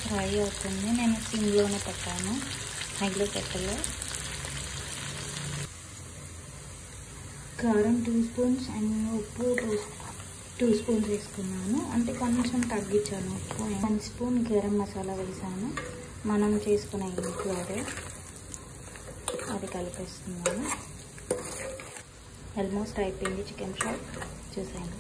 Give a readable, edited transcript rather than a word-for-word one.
Fry అవుతుంది. నేను సిమ్లోనే పెట్టాను, హైలో పెట్టలే. కారం 2 స్పూన్స్ అండ్ ఉప్పు 2 స్పూన్స్ వేసుకున్నాను. అంటే కొంచెం తగ్గించాను ఉప్పు. 1 స్పూన్ గరం మసాలా వేసాను, మనం చేసుకునే ఇంట్లో అది కలిపేస్తున్నాను. ఆల్మోస్ట్ అయిపోయింది చికెన్ ఫ్రై. చూసాను.